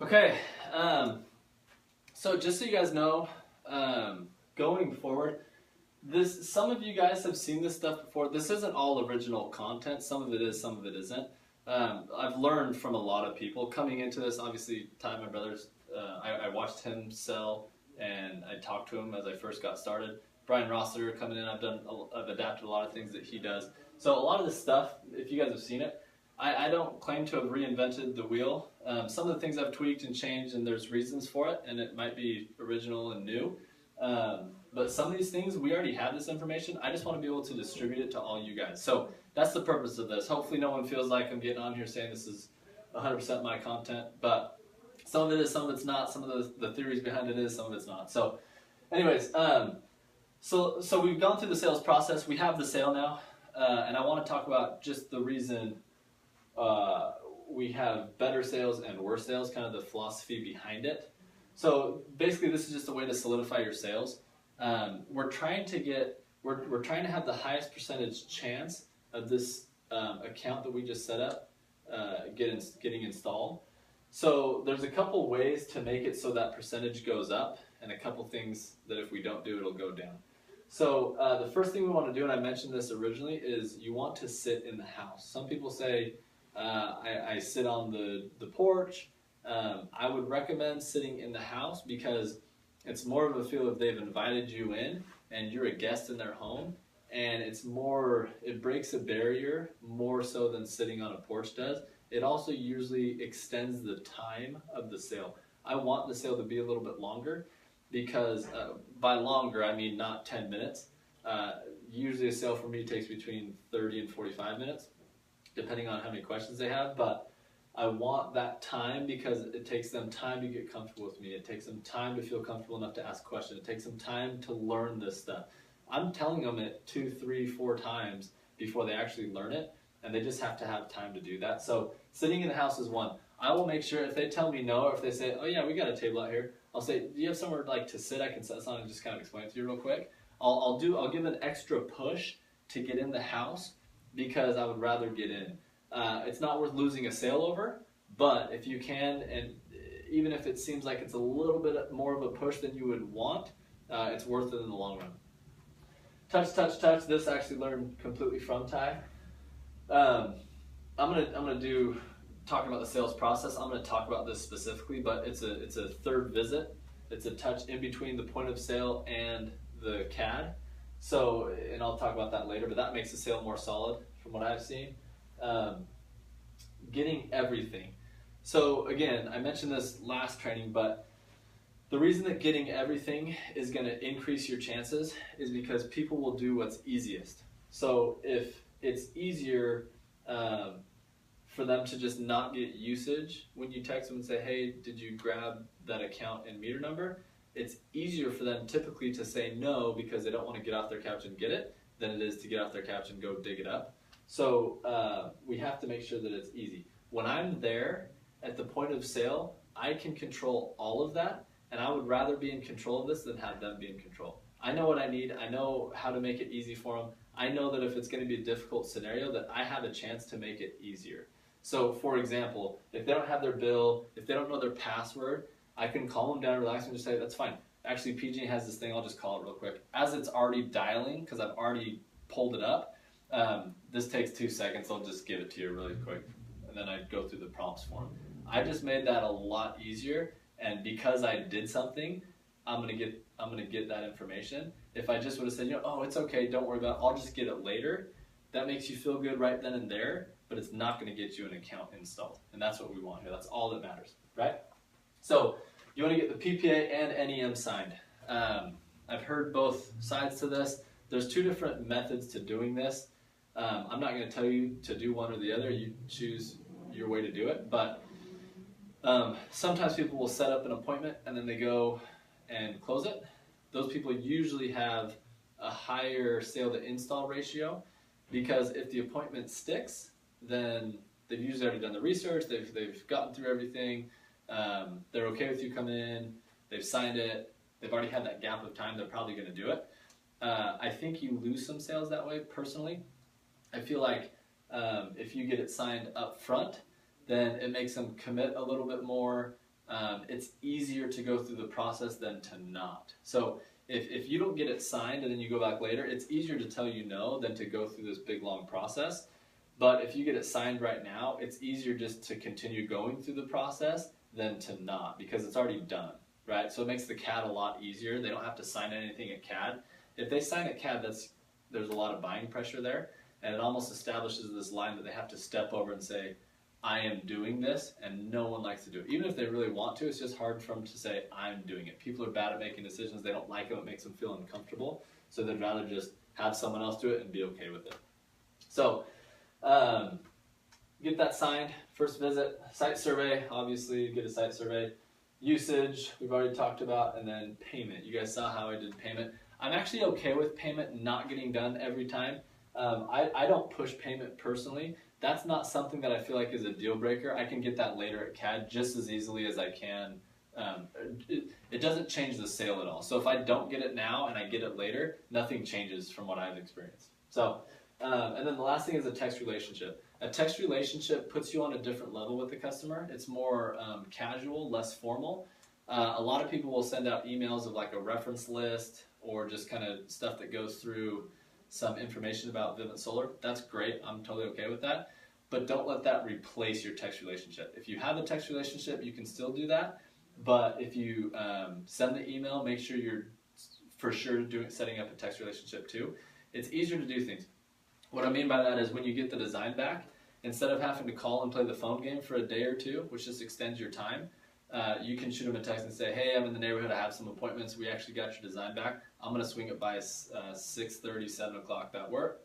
Okay, so just so you guys know, going forward, some of you guys have seen this stuff before. This isn't all original content. Some of it is, some of it isn't. I've learned from a lot of people coming into this. Obviously, Ty, my brother's, I watched him sell, and I talked to him as I first got started. Brian Rossler coming in, I've adapted a lot of things that he does. So a lot of this stuff, if you guys have seen it, I don't claim to have reinvented the wheel. Some of the things I've tweaked and changed, and there's reasons for it, and it might be original and new. But some of these things, we already have this information. I just want to be able to distribute it to all you guys. So that's the purpose of this. Hopefully no one feels like I'm getting on here saying this is 100% my content, but some of it is, some of it's not. Some of the theories behind it is, some of it's not. So anyways, so we've gone through the sales process. We have the sale now, and I want to talk about just the reason we have better sales and worse sales, kind of the philosophy behind it. So basically, this is just a way to solidify your sales. We're trying to have the highest percentage chance of this account that we just set up getting installed. So there's a couple ways to make it so that percentage goes up, and a couple things that if we don't do, it'll go down. So the first thing we want to do, and I mentioned this originally, is you want to sit in the house. Some people say, I sit on the porch. I would recommend sitting in the house because it's more of a feel if they've invited you in and you're a guest in their home, and it breaks a barrier more so than sitting on a porch does. It also usually extends the time of the sale. I want the sale to be a little bit longer because by longer, I mean not 10 minutes. Usually a sale for me takes between 30 and 45 minutes, depending on how many questions they have, but I want that time because it takes them time to get comfortable with me. It takes them time to feel comfortable enough to ask questions. It takes them time to learn this stuff. I'm telling them it 2, 3, 4 times before they actually learn it, and they just have to have time to do that. So sitting in the house is one. I will make sure if they tell me no, or if they say, oh yeah, we got a table out here, I'll say, do you have somewhere like to sit? I can set something and just kind of explain it to you real quick. I'll give an extra push to get in the house because I would rather get in. It's not worth losing a sale over, but if you can, and even if it seems like it's a little bit more of a push than you would want, it's worth it in the long run. Touch, touch, touch. This I actually learned completely from Ty. I'm gonna do talking about the sales process. I'm gonna talk about this specifically, but it's a third visit. It's a touch in between the point of sale and the CAD. So, and I'll talk about that later, but that makes the sale more solid from what I've seen. Getting everything. So again, I mentioned this last training, but the reason that getting everything is going to increase your chances is because people will do what's easiest. So if it's easier for them to just not get usage when you text them and say, hey, did you grab that account and meter number? It's easier for them typically to say no because they don't want to get off their couch and get it than it is to get off their couch and go dig it up. So we have to make sure that it's easy. When I'm there at the point of sale, I can control all of that, and I would rather be in control of this than have them be in control. I know what I need. I know how to make it easy for them. I know that if it's going to be a difficult scenario, that I have a chance to make it easier. So for example, if they don't have their bill, if they don't know their password, I can calm them down, relax, and just say, that's fine. Actually, PG has this thing, I'll just call it real quick. As it's already dialing, because I've already pulled it up, this takes 2 seconds. I'll just give it to you really quick, and then I go through the prompts for them. I just made that a lot easier, and because I did something, I'm gonna get that information. If I just would have said, oh, it's okay, don't worry about it, I'll just get it later, that makes you feel good right then and there, but it's not gonna get you an account installed, and that's what we want here. That's all that matters, right? So you want to get the PPA and NEM signed. I've heard both sides to this. There's 2 different methods to doing this. I'm not going to tell you to do one or the other. You choose your way to do it. But sometimes people will set up an appointment and then they go and close it. Those people usually have a higher sale to install ratio because if the appointment sticks, then they've usually already done the research. They've gotten through everything. They're okay with you coming in. They've signed it. They've already had that gap of time. They're probably going to do it. I think you lose some sales that way, personally. I feel like if you get it signed up front, then it makes them commit a little bit more. it's easier to go through the process than to not. So if you don't get it signed and then you go back later, it's easier to tell you no than to go through this big long process. But if you get it signed right now, it's easier just to continue going through the process than to not, because it's already done, right? So it makes the CAD a lot easier. They don't have to sign anything at CAD. If they sign at CAD, there's a lot of buying pressure there, and it almost establishes this line that they have to step over and say, I am doing this, and no one likes to do it. Even if they really want to, it's just hard for them to say, I'm doing it. People are bad at making decisions. They don't like it. It makes them feel uncomfortable. So they'd rather just have someone else do it and be okay with it. So get that signed, first visit, site survey, obviously get a site survey, usage, we've already talked about, and then payment. You guys saw how I did payment. I'm actually okay with payment not getting done every time. I don't push payment personally. That's not something that I feel like is a deal breaker. I can get that later at CAD just as easily as I can. It doesn't change the sale at all. So if I don't get it now and I get it later, nothing changes from what I've experienced. So, and then the last thing is a text relationship. A text relationship puts you on a different level with the customer. It's more casual, less formal. A lot of people will send out emails of like a reference list or just kind of stuff that goes through some information about Vivint Solar. That's great. I'm totally okay with that. But don't let that replace your text relationship. If you have a text relationship, you can still do that. But if you send the email, make sure you're for sure setting up a text relationship too. It's easier to do things. What I mean by that is when you get the design back, instead of having to call and play the phone game for a day or two, which just extends your time, you can shoot them a text and say, hey, I'm in the neighborhood, I have some appointments, we actually got your design back, I'm going to swing it by 6:30, 7 o'clock, that work?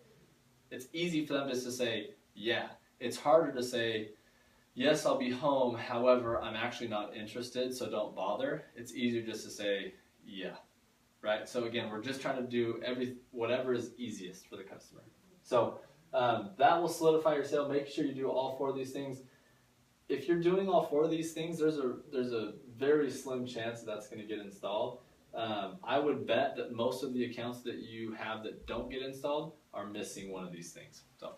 It's easy for them just to say, yeah. It's harder to say, yes, I'll be home, however, I'm actually not interested, so don't bother. It's easier just to say, yeah, right? So again, we're just trying to do whatever is easiest for the customer. So that will solidify your sale. Make sure you do all 4 of these things. If you're doing all 4 of these things, there's a very slim chance that's going to get installed. I would bet that most of the accounts that you have that don't get installed are missing one of these things. So